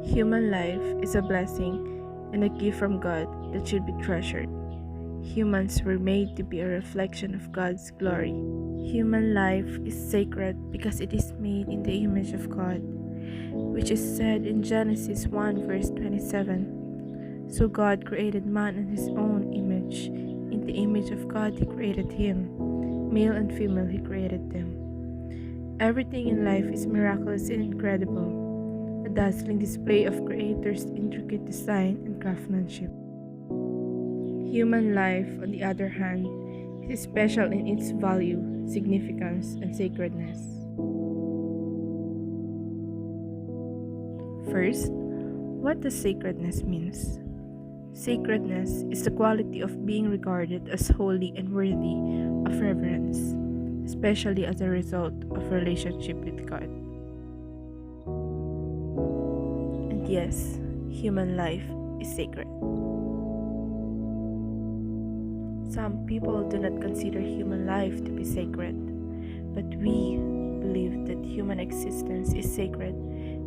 Human life is a blessing and a gift from God that should be treasured. Humans were made to be a reflection of God's glory. Human life is sacred because it is made in the image of God, which is said in Genesis 1 verse 27. So God created man in his own image. In the image of God he created him. Male and female he created them. Everything in life is miraculous and incredible, a dazzling display of Creator's intricate design and craftsmanship. Human life, on the other hand, is special in its value, significance, and sacredness. First, what does sacredness means? Sacredness is the quality of being regarded as holy and worthy of reverence, especially as a result of relationship with God. And yes, human life is sacred. Some people do not consider human life to be sacred, but we believe that human existence is sacred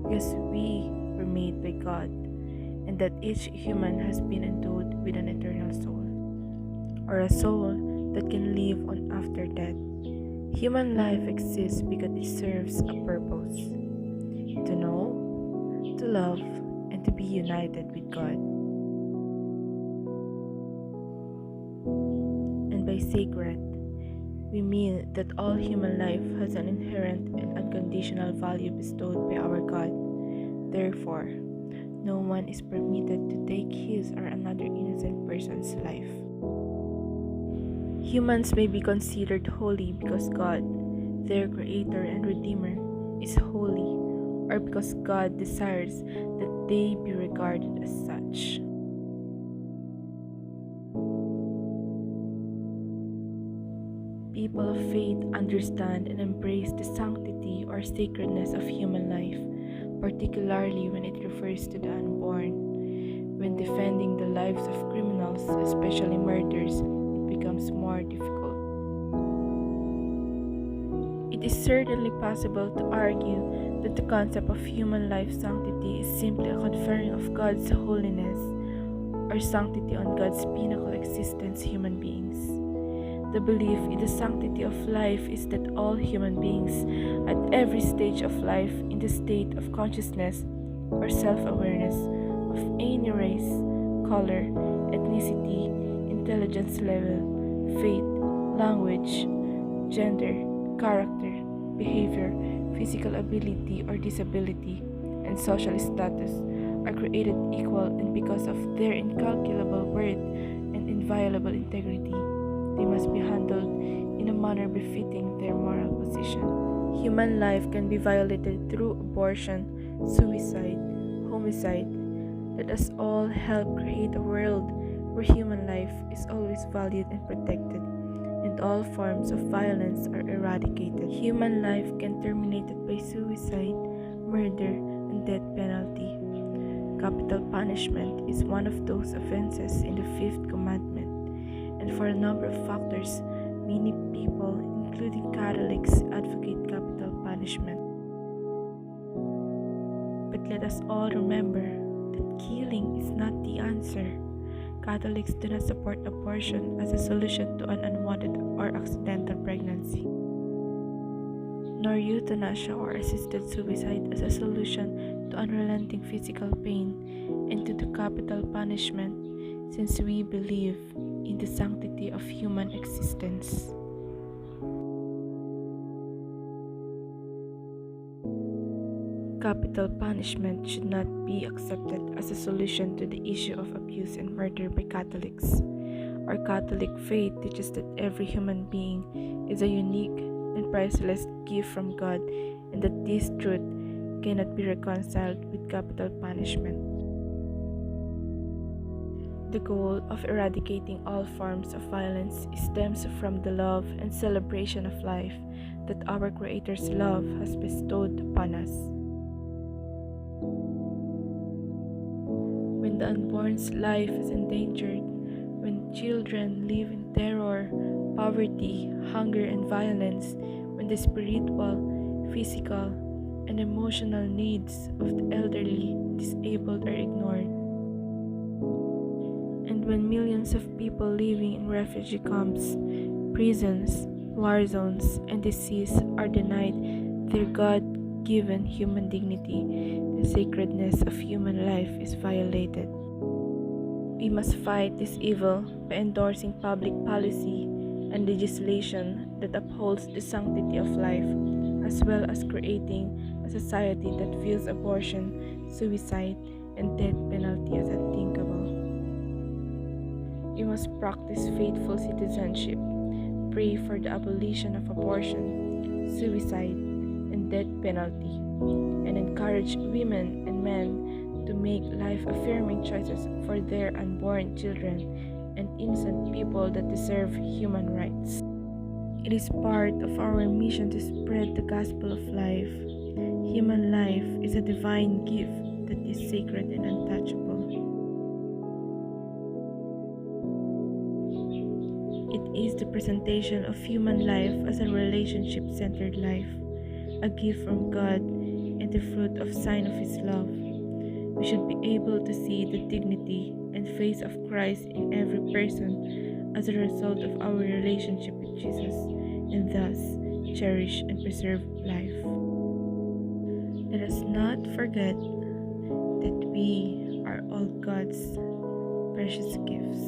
because we were made by God, and that each human has been endowed with an eternal soul, or a soul that can live on after death. Human life exists because it serves a purpose: to know, to love, and to be united with God. And by sacred, we mean that all human life has an inherent and unconditional value bestowed by our God. Therefore, no one is permitted to take his or another innocent person's life. Humans may be considered holy because God, their Creator and Redeemer, is holy, or because God desires that they be regarded as such. People of faith understand and embrace the sanctity or sacredness of human life, particularly when it refers to the unborn. When defending the lives of criminals, especially murderers, it becomes more difficult. It is certainly possible to argue that the concept of human life sanctity is simply a conferring of God's holiness or sanctity on God's pinnacle existence, human beings. The belief in the sanctity of life is that all human beings, at every stage of life, in the state of consciousness or self-awareness of any race, color, ethnicity, intelligence level, faith, language, gender, character, behavior, physical ability or disability, and social status, are created equal, and because of their incalculable worth and inviolable integrity, they must be handled in a manner befitting their moral position. Human life can be violated through abortion, suicide, homicide. Let us all help create a world where human life is always valued and protected, and all forms of violence are eradicated. Human life can be terminated by suicide, murder, and death penalty. Capital punishment is one of those offenses in the Fifth Commandment. And for a number of factors, many people, including Catholics, advocate capital punishment. But let us all remember that killing is not the answer. Catholics do not support abortion as a solution to an unwanted or accidental pregnancy, nor euthanasia or assisted suicide as a solution to unrelenting physical pain and to the capital punishment, since we believe in the sanctity of human existence. Capital punishment should not be accepted as a solution to the issue of abuse and murder by Catholics. Our Catholic faith teaches that every human being is a unique and priceless gift from God, and that this truth cannot be reconciled with capital punishment. The goal of eradicating all forms of violence stems from the love and celebration of life that our Creator's love has bestowed upon us. When the unborn's life is endangered, when children live in terror, poverty, hunger, and violence, when the spiritual, physical, and emotional needs of the elderly, disabled are ignored. And when millions of people living in refugee camps, prisons, war zones, and disease are denied their God given human dignity, the sacredness of human life is violated. We must fight this evil by endorsing public policy and legislation that upholds the sanctity of life, as well as creating a society that views abortion, suicide, and death penalty as unthinkable. We must practice faithful citizenship, pray for the abolition of abortion, suicide, and death penalty, and encourage women and men to make life-affirming choices for their unborn children and innocent people that deserve human rights. It is part of our mission to spread the gospel of life. Human life is a divine gift that is sacred and untouchable. It is the presentation of human life as a relationship-centered life, a gift from God and the fruit of sign of His love. We should be able to see the dignity and face of Christ in every person as a result of our relationship with Jesus, and thus cherish and preserve life. Let us not forget that we are all God's precious gifts.